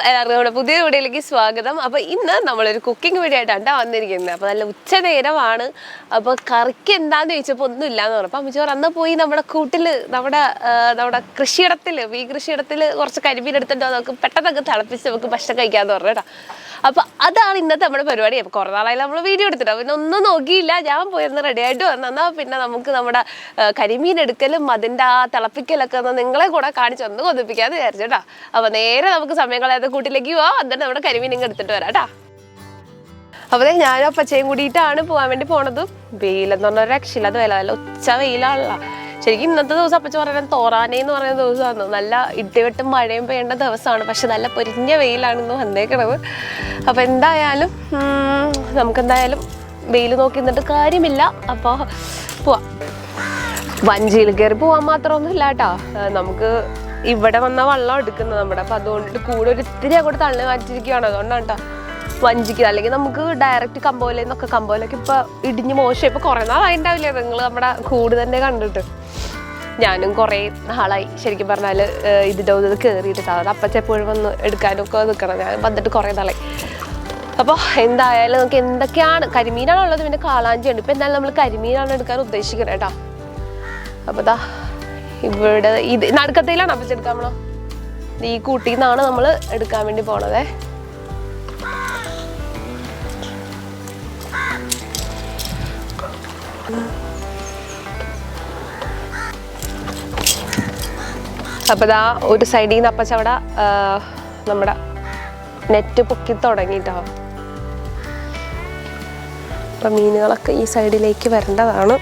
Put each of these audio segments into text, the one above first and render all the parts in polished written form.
എല്ലാവർക്കും നമ്മുടെ പുതിയ വീഡിയോയിലേക്ക് സ്വാഗതം. അപ്പോൾ ഇന്ന് നമ്മളൊരു കുക്കിംഗ് വീഡിയോ ആയിട്ടാണ് വന്നിരിക്കുന്നത്. അപ്പോൾ നല്ല ഉച്ച നേരമാണ്. അപ്പോൾ കറിക്ക് എന്താണെന്ന് ചോദിച്ചപ്പോൾ ഒന്നും ഇല്ലയെന്ന് പറഞ്ഞു. അപ്പോൾ അമ്മച്ചോർ അന്ന് പോയി നമ്മുടെ കൂട്ടിൽ നമ്മുടെ കൃഷിയിടത്തിൽ കൃഷിയിടത്തിൽ കുറച്ച് കരിമീൻ എടുത്തിട്ട് നമുക്ക് പെട്ടെന്നൊക്കെ തിളപ്പിച്ച് നമുക്ക് ഭക്ഷണം കഴിക്കാമെന്ന് പറഞ്ഞു കേട്ടോ. അപ്പോൾ അതാണ് ഇന്നത്തെ നമ്മുടെ പരിപാടി. അപ്പോൾ കുറേ നാളായാലും നമ്മൾ വീഡിയോ എടുത്തിട്ട് പിന്നെ ഒന്നും നോക്കിയില്ല. ഞാൻ പോയിരുന്ന് റെഡി ആയിട്ട് വന്നാൽ പിന്നെ നമുക്ക് നമ്മുടെ കരിമീൻ എടുക്കലും അതിൻ്റെ ആ തിളപ്പിക്കലൊക്കെ ഒന്ന് നിങ്ങളെ കൂടെ കാണിച്ച് ഒന്ന് കൊതിപ്പിക്കാമെന്ന് വിചാരിച്ചു കേട്ടോ. അപ്പോൾ നേരെ നമുക്ക് സമയം കളയാതെ കൂട്ടിലേക്ക് പോവാം. എന്നിട്ട് നമ്മുടെ കരിമീൻ ഇങ്ങ് എടുത്തിട്ട് വരാം കേട്ടോ. അപ്പോൾ ഞാനും അപ്പച്ചയും കൂടിയിട്ടാണ് പോകാൻ വേണ്ടി പോണത്. വെയിലെന്ന് പറഞ്ഞ രക്ഷയില്ല, അത് വില ഉച്ച വെയിലാണല്ലോ. ശരിക്കും ഇന്നത്തെ ദിവസം അപ്പച്ച പറയുന്നത് തോറാനേന്ന് പറയുന്ന ദിവസമാണ്. നല്ല ഇടിവെട്ടും മഴയും പെയ്യേണ്ട ദിവസമാണ്. പക്ഷെ നല്ല പൊരിഞ്ഞ വെയിലാണെന്ന് വന്നേക്കണത്. അപ്പോൾ എന്തായാലും നമുക്കെന്തായാലും വെയിൽ നോക്കി നിന്നിട്ട് കാര്യമില്ല. അപ്പോൾ പോവാം. വഞ്ചിയിൽ കയറി പോകാൻ മാത്രമൊന്നുമില്ല കേട്ടോ. നമുക്ക് ഇവിടെ വന്ന വെള്ളം എടുക്കുന്നത് നമ്മുടെ. അപ്പോൾ അതുകൊണ്ട് കൂടെ ഒരു ഇത്തിരി അങ്ങോട്ട് തള്ളി മാറ്റിയിരിക്കുകയാണ്. അതുകൊണ്ടാണ് കേട്ടോ വഞ്ചിക്ക്. അല്ലെങ്കിൽ നമുക്ക് ഡയറക്റ്റ് കമ്പോലൊക്കെ ഇപ്പോൾ ഇടിഞ്ഞ് മോശം. ഇപ്പോൾ കുറേ നാളായിണ്ടാവില്ലേ നിങ്ങൾ നമ്മുടെ കൂട് തന്നെ കണ്ടിട്ട്. ഞാനും കുറേ നാളായി ശരിക്കും പറഞ്ഞാൽ ഇതിൻ്റെ ഇത് കയറിയിട്ട്. സാധാരണ അപ്പച്ച എപ്പോഴും വന്ന് എടുക്കാനൊക്കെ നിൽക്കണം. ഞാൻ വന്നിട്ട് കുറേ നാളായി. അപ്പോൾ എന്തായാലും നമുക്ക് എന്തൊക്കെയാണ് കരിമീനാണുള്ളത്, പിന്നെ കാളാഞ്ചിയുണ്ട്. ഇപ്പോൾ എന്തായാലും നമ്മൾ കരിമീനാണ് എടുക്കാൻ ഉദ്ദേശിക്കുന്നത് കേട്ടോ. അപ്പോൾ ദാ ഇവിടെ ഇത് നടുക്കത്തിലാണ് അപ്പച്ചെടുക്കാൻ നമ്മളോ. ഈ കൂട്ടിൽ നിന്നാണ് നമ്മൾ എടുക്കാൻ വേണ്ടി പോണതേ. അപ്പോൾ ദാ ഒരു സൈഡിൽ നിന്ന് അപ്പച്ച അവിടെ നമ്മുടെ നെറ്റ് പൊക്കി തുടങ്ങിയിട്ടോ. അപ്പം മീനുകളൊക്കെ ഈ സൈഡിലേക്ക് വരേണ്ടതാണ്.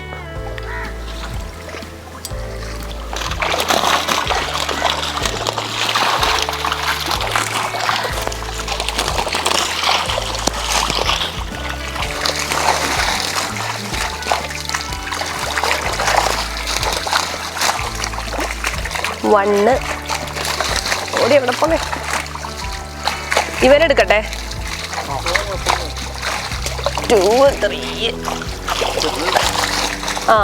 വണ്ണ് ഓടി എവിടെ പോണേ, ഇവരെടുക്കട്ടെ. 2 3 ആ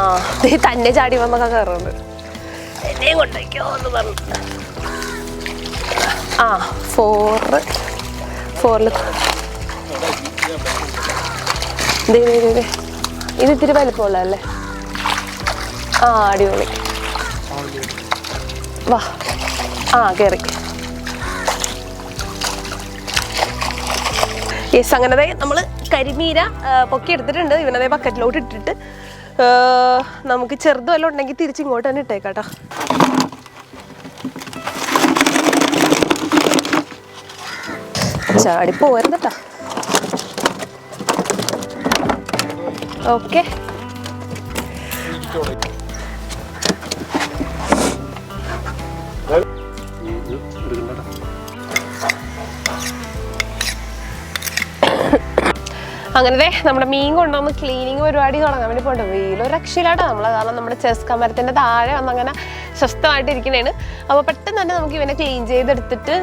തന്നെ ചാടി വന്നൊക്കെ കയറുന്നുണ്ട്. എന്നെയും കൊണ്ടേക്കോ എന്ന് പറഞ്ഞു. 4 ഇത് ഇത്തിരി വലിപ്പമുള്ളതല്ലേ. അടിപൊളി. വാ കയറി. യെസ്, അങ്ങനെ നമ്മൾ കരിമീര പൊക്കി എടുത്തിട്ടുണ്ട്. ഇവനതേ ബക്കറ്റിലോട്ട് ഇട്ടിട്ട് നമുക്ക് ചെറുത് വല്ലതും ഉണ്ടെങ്കിൽ തിരിച്ചിങ്ങോട്ട് തന്നെ ഇട്ടേക്കാട്ടോ. ചാടി പോരുന്നു കേട്ടോ. ഓക്കെ, അങ്ങനെ നമ്മുടെ മീൻ കൊണ്ടുവന്ന് ക്ലീനിങ് പരിപാടി തുടങ്ങാൻ വേണ്ടി പോകണ്ട. വെയിലൊരു രക്ഷയില്ലാട്ടോ നമ്മൾ. കാരണം നമ്മുടെ ചെസ്ക മരത്തിൻ്റെ താഴെ വന്നങ്ങനെ സ്വസ്ഥമായിട്ടിരിക്കണേണ്. അപ്പോൾ പെട്ടെന്ന് തന്നെ നമുക്ക് ഇവനെ ക്ലീൻ ചെയ്തെടുത്തിട്ട്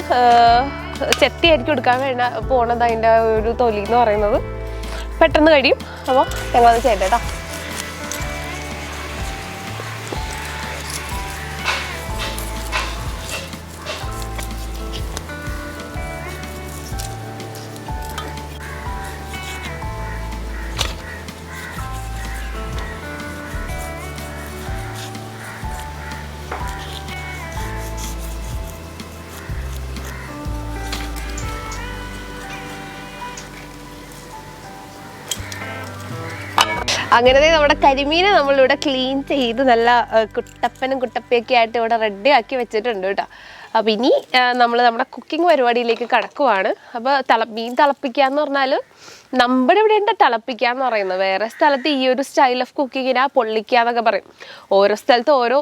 ചെത്തിയായിരിക്കും എടുക്കാൻ വേണ്ട പോണത്. അതിൻ്റെ ഒരു തൊലി എന്ന് പറയുന്നത് പെട്ടെന്ന് കഴിയും. അപ്പോൾ ഞങ്ങളത് ചെയ്യട്ടെ കേട്ടോ. അങ്ങനെ നമ്മുടെ കരിമീനെ നമ്മളിവിടെ ക്ലീൻ ചെയ്ത് നല്ല കുട്ടപ്പനും കുട്ടപ്പയൊക്കെ ആയിട്ട് ഇവിടെ റെഡി ആക്കി വെച്ചിട്ടുണ്ട് കേട്ടോ. അപ്പോൾ ഇനി നമ്മൾ നമ്മുടെ കുക്കിംഗ് പരിപാടിയിലേക്ക് കടക്കുവാണ്. അപ്പോൾ മീൻ തിളപ്പിക്കുക എന്ന് പറഞ്ഞാൽ നമ്മുടെ ഇവിടെ ഉണ്ട് തിളപ്പിക്കുക എന്ന് പറയുന്നത്. വേറെ സ്ഥലത്ത് ഈ ഒരു സ്റ്റൈൽ ഓഫ് കുക്കിങ്ങിനാ പൊള്ളിക്കുക എന്നൊക്കെ പറയും. ഓരോ സ്ഥലത്ത് ഓരോ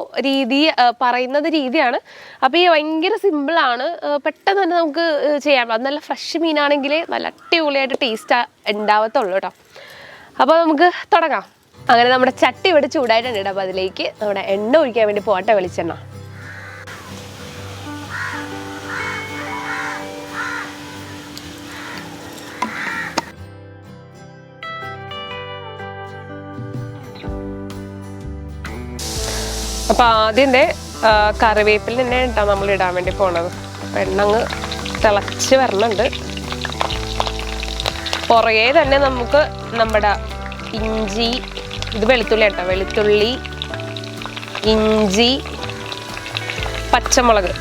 പറയുന്നത് രീതിയാണ്. അപ്പോൾ ഈ ഭയങ്കര സിമ്പിളാണ്, പെട്ടെന്ന് തന്നെ നമുക്ക് ചെയ്യാൻ. അത് നല്ല ഫ്രഷ് മീനാണെങ്കിൽ നല്ല അടിപൊളിയായിട്ട് ടേസ്റ്റ് ഉണ്ടാവത്തുള്ളൂ കേട്ടോ. അപ്പോൾ നമുക്ക് തുടങ്ങാം. അങ്ങനെ നമ്മുടെ ചട്ടി ഇവിടെ ചൂടായിട്ടുണ്ട് കേട്ടോ. അപ്പോൾ അതിലേക്ക് നമ്മുടെ എണ്ണ ഒഴിക്കാൻ വേണ്ടി പോട്ടെ, വെളിച്ചെണ്ണ. അപ്പോൾ ആദ്യം കറിവേപ്പില തന്നെ കേട്ടോ നമ്മൾ ഇടാൻ വേണ്ടി പോണത്. എണ്ണങ്ങ് തിളച്ച് വരണുണ്ട്. പുറകെ തന്നെ നമുക്ക് നമ്മുടെ ഇഞ്ചി, ഇത് വെളുത്തുള്ളി കേട്ടോ, വെളുത്തുള്ളി, ഇഞ്ചി, പച്ചമുളക്,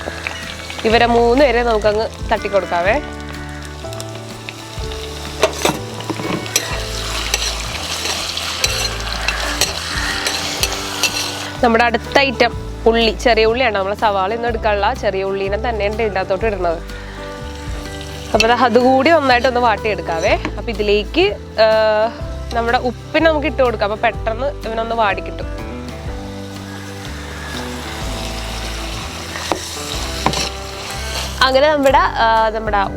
ഇവരെ 3 പേരെ നമുക്കങ്ങ് തട്ടിക്കൊടുക്കാവേ. നമ്മുടെ അടുത്ത ഐറ്റം ഉള്ളി, ചെറിയ ഉള്ളിയാണ്. നമ്മൾ സവാള ഒന്നും എടുക്കാനുള്ള ചെറിയ ഉള്ളീനെ തന്നെയാണ് ഇതിനകത്തോട്ട് ഇടുന്നത്. അപ്പോൾ അതുകൂടി നന്നായിട്ടൊന്ന് വാട്ടിയെടുക്കാവേ. അപ്പം ഇതിലേക്ക് നമ്മുടെ ഉപ്പിന് നമുക്ക് ഇട്ട് കൊടുക്കാം. അപ്പം പെട്ടെന്ന് ഇവനൊന്ന് വാടി കിട്ടും. അങ്ങനെ നമ്മുടെ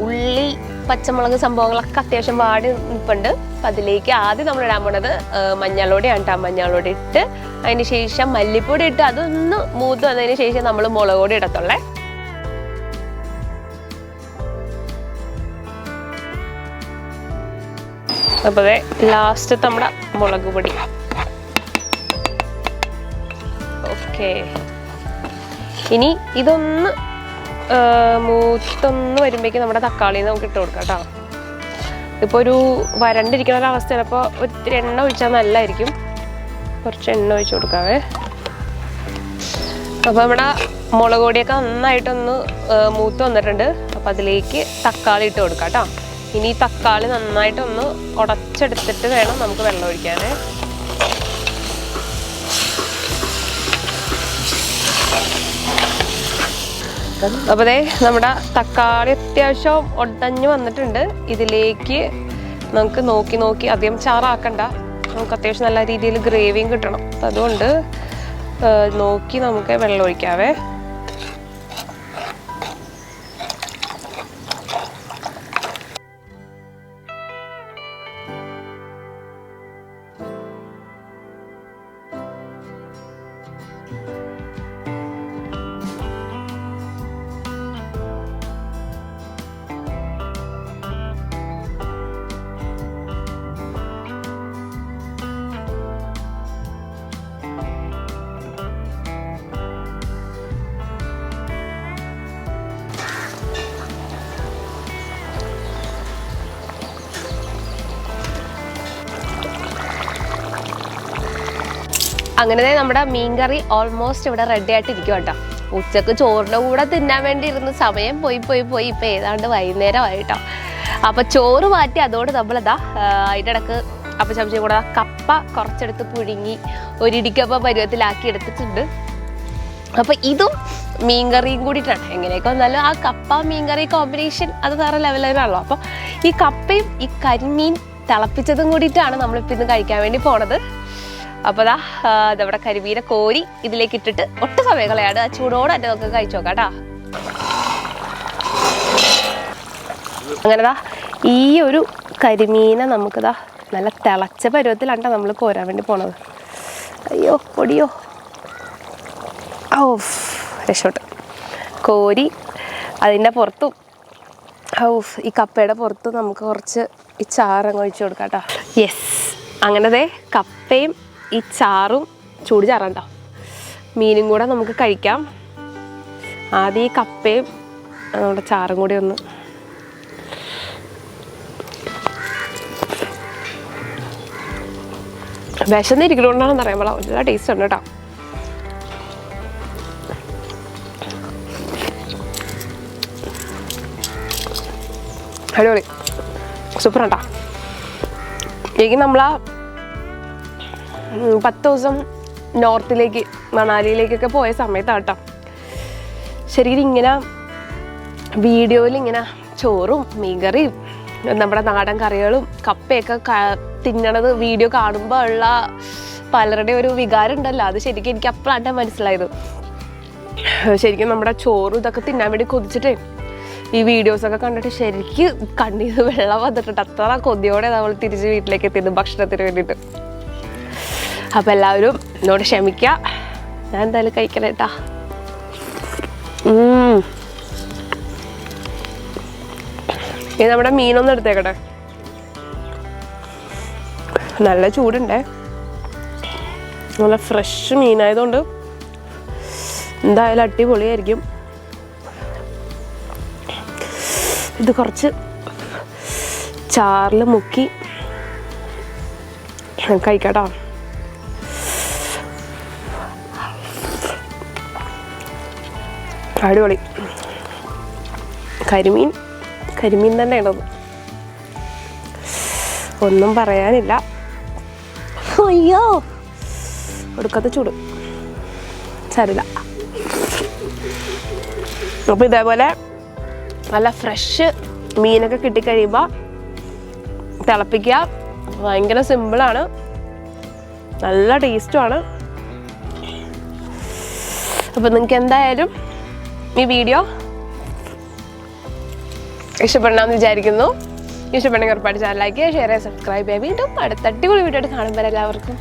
ഉള്ളി, പച്ചമുളക് സംഭവങ്ങളൊക്കെ അത്യാവശ്യം വാടി നിൽപ്പുണ്ട്. അപ്പം അതിലേക്ക് ആദ്യം നമ്മൾ ഇടാൻ പോണത് മഞ്ഞൾപ്പൊടിയാണ് കേട്ടോ. മഞ്ഞൾപ്പൊടി ഇട്ട് അതിന് ശേഷം മല്ലിപ്പൊടി ഇട്ട് അതൊന്ന് മൂത്ത് വന്നതിന് ശേഷം നമ്മൾ മുളക് പൊടി ഇടത്തുള്ളേ. അപ്പോൾ ലാസ്റ്റ് നമ്മുടെ മുളക് പൊടി. ഓക്കെ, ഇനി ഇതൊന്ന് മൂത്തൊന്ന് വരുമ്പോഴേക്കും നമ്മുടെ തക്കാളി നമുക്ക് ഇട്ട് കൊടുക്കാം കേട്ടോ. ഇപ്പോൾ ഒരു വരണ്ടിരിക്കുന്ന ഒരവസ്ഥയാണ്. അപ്പോൾ ഒത്തിരി എണ്ണ ഒഴിച്ചാൽ നല്ലതായിരിക്കും. കുറച്ച് എണ്ണ ഒഴിച്ച് കൊടുക്കാവേ. അപ്പോൾ നമ്മുടെ മുളക് പൊടിയൊക്കെ നന്നായിട്ടൊന്ന് മൂത്ത് വന്നിട്ടുണ്ട്. അപ്പോൾ അതിലേക്ക് തക്കാളി ഇട്ട് കൊടുക്കാം കേട്ടോ. ഇനി തക്കാളി നന്നായിട്ടൊന്ന് ഉടച്ചെടുത്തിട്ട് വേണം നമുക്ക് വെള്ളം ഒഴിക്കാനേ. അപ്പോൾ നമ്മുടെ തക്കാളി അത്യാവശ്യം ഉടഞ്ഞ് വന്നിട്ടുണ്ട്. ഇതിലേക്ക് നമുക്ക് നോക്കി അധികം ചാറാക്കണ്ട, നമുക്ക് അത്യാവശ്യം നല്ല രീതിയിൽ ഗ്രേവിയും കിട്ടണം. അപ്പം അതുകൊണ്ട് നോക്കി നമുക്ക് വെള്ളം ഒഴിക്കാവേ. അങ്ങനെ നമ്മുടെ മീൻകറി ഓൾമോസ്റ്റ് ഇവിടെ റെഡി ആയിട്ടിരിക്കും കേട്ടോ. ഉച്ചക്ക് ചോറിൻ്റെ കൂടെ തിന്നാൻ വേണ്ടി ഇരുന്ന് സമയം പോയി ഇപ്പം ഏതാണ്ട് വൈകുന്നേരമായിട്ടോ. അപ്പം ചോറ് മാറ്റി അതോട് നമ്മളതാ അതിൻ്റെ ഇടക്ക് അപ്പം ചമച്ചും കൂടെ കപ്പ കുറച്ചെടുത്ത് പുഴുങ്ങി ഒരിടിക്കപ്പ പരുവത്തിലാക്കി എടുത്തിട്ടുണ്ട്. അപ്പം ഇതും മീൻകറിയും കൂടിയിട്ടാണ്. എങ്ങനെയൊക്കെ വന്നാലും ആ കപ്പ മീൻകറി കോമ്പിനേഷൻ അത് വേറെ ലെവലിലാണല്ലോ. അപ്പം ഈ കപ്പയും ഈ കരിമീൻ തിളപ്പിച്ചതും കൂടിയിട്ടാണ് നമ്മളിപ്പോൾ ഇന്ന് കഴിക്കാൻ വേണ്ടി പോണത്. അപ്പോൾ അതവിടെ കരിമീനെ കോരി ഇതിലേക്ക് ഇട്ടിട്ട് ഒട്ടും സമയം കളയാണ്. ആ ചൂടോടെ തന്നെ നമുക്ക് കഴിച്ചു നോക്കാം കേട്ടോ. അങ്ങനെതാ ഈ ഒരു കരിമീനെ നമുക്കിതാ നല്ല തിളച്ച പരുവത്തിലാണ് നമ്മൾ കോരാൻ വേണ്ടി പോണത്. അയ്യോ പൊടിയോ, ഓ രക്ഷോട്ട് കോരി അതിൻ്റെ പുറത്തും ഈ കപ്പയുടെ പുറത്തും നമുക്ക് കുറച്ച് ഈ ചാറങ്ങ് ഒഴിച്ചു കൊടുക്കാം കേട്ടോ. യെസ്, അങ്ങനത്തെ കപ്പയും ഈ ചാറും ചൂട് ചാറുണ്ടോ മീനും കൂടെ നമുക്ക് കഴിക്കാം. ആദ്യം ഈ കപ്പയും നമ്മുടെ ചാറും കൂടി ഒന്ന് വിശന്നിരിക്കണോണ്ടാണെന്ന് അറിയാൻ നല്ല ടേസ്റ്റ് ഉണ്ട് കേട്ടോ. അടിപൊളി, സൂപ്പർ കേട്ടോ. എനിക്ക് നമ്മളാ 10 ദിവസം നോർത്തിലേക്ക് മണാലിയിലേക്കൊക്കെ പോയ സമയത്താണ് കേട്ടോ ശരിക്കും ഇങ്ങനെ വീഡിയോയിൽ ഇങ്ങനെ ചോറും മീൻകറിയും നമ്മുടെ നാടൻ കറികളും കപ്പയൊക്കെ തിന്നണത് വീഡിയോ കാണുമ്പോൾ ഉള്ള പലരുടെ ഒരു വികാരം ഉണ്ടല്ലോ, അത് ശരിക്കും എനിക്ക് അപ്പോഴാണ് മനസ്സിലായത്. ശരിക്കും നമ്മുടെ ചോറും ഇതൊക്കെ തിന്നാൻ വേണ്ടി കൊതിച്ചിട്ടേ ഈ വീഡിയോസൊക്കെ കണ്ടിട്ട് ശരിക്കും കണ്ണീർ വെള്ളം വന്നിട്ടുണ്ട്. അത്ര കൊതിയോടെ നമ്മൾ തിരിച്ച് വീട്ടിലേക്ക് എത്തിയത് ഭക്ഷണത്തിന് വേണ്ടിയിട്ട്. അപ്പം എല്ലാവരും എന്നോട് ക്ഷമിക്കുക, ഞാൻ എന്തായാലും കഴിക്കണം കേട്ടാ. ഇനി നമ്മുടെ മീനൊന്നും എടുത്തേക്കട്ടെ. നല്ല ചൂടുണ്ടേ, നല്ല ഫ്രഷ് മീനായതുകൊണ്ട് എന്തായാലും അടിപൊളിയായിരിക്കും. ഇത് കുറച്ച് ചാറിൽ മുക്കി കഴിക്കാട്ടോ. അടിപൊളി. കരിമീൻ തന്നെ ഉള്ളത്, ഒന്നും പറയാനില്ല. അയ്യോ ഒടുക്കത്തെ ചൂട്, സാരില്ല. അപ്പോൾ ഇതേപോലെ നല്ല ഫ്രഷ് മീനൊക്കെ കിട്ടിക്കഴിയുമ്പോൾ തിളപ്പിക്കുക. ഭയങ്കര സിമ്പിളാണ്, നല്ല ടേസ്റ്റുമാണ്. അപ്പോൾ നിങ്ങൾക്ക് എന്തായാലും ഈ വീഡിയോ ഇഷ്ടപ്പെടണമെന്ന് വിചാരിക്കുന്നു. ഇഷ്ടപ്പെടണമെങ്കിൽ ഉറപ്പായിട്ട് ചാനൽ ലൈക്ക് ചെയ്യുക, ഷെയർ ചെയ്യുക, സബ്സ്ക്രൈബ് ചെയ്യുക. വീണ്ടും അടുത്ത അടിപൊളി വീഡിയോ ആയിട്ട് കാണുമ്പോൾ എല്ലാവർക്കും